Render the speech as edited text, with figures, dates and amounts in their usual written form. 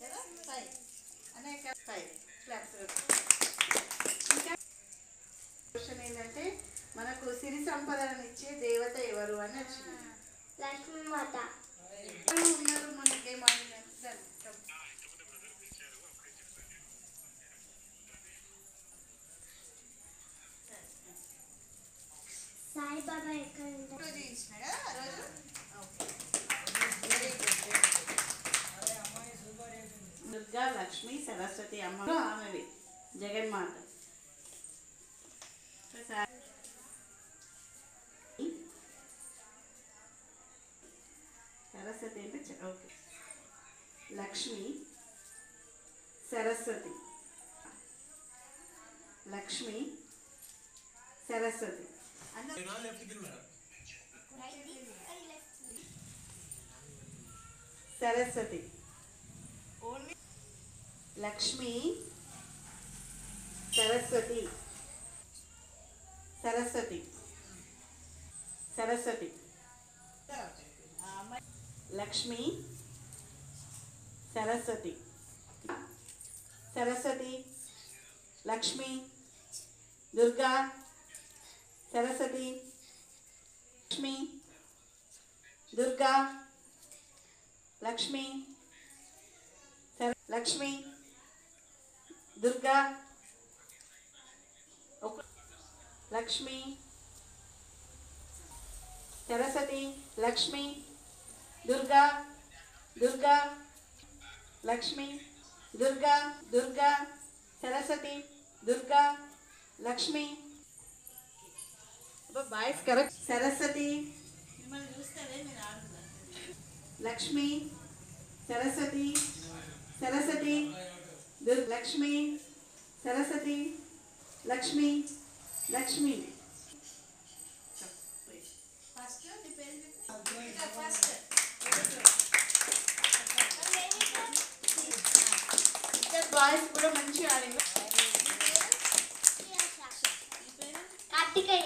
కదా 5 అనేక 5 క్లాప్స్. ఇంకా క్వశ్చన్ ఏంటంటే మనకు సిరి సంపదలను ఇచ్చే దేవత ఎవరు అని వచ్చింది. లక్ష్మీమాత. ఉన్నారు మనకి సాయిబాబా ఎక్కడ ఉంటారు? దుర్గా, లక్ష్మి, సరస్వతి అమ్మ ఆమెవి జగన్మాత. సరస్వతి అంటే okay. Lakshmi, Saraswati, Lakshmi, Saraswati Saraswati Lakshmi, Saraswati, Saraswati, Saraswati, Lakshmi, Saraswati, Saraswati, Lakshmi, Durga, Saraswati, Lakshmi, Durga, Lakshmi, Lakshmi, Durga, Lakshmi, Saraswati, Lakshmi, Durga, Durga, Lakshmi, Durga, Durga, Saraswati, Durga, Lakshmi. Boys correct. Saraswati, మిమ్మల్ని చూస్తేనే మీరు ఆడుతున్నారు. లక్ష్మి, సరస్వతి, సరస్వతి, లక్ష్మి, సరస్వతి, లక్ష్మి, లక్ష్మి. ఫస్ట్ బాయ్స్ కూడా మంచిగా ఆడింది. కార్తికేయ.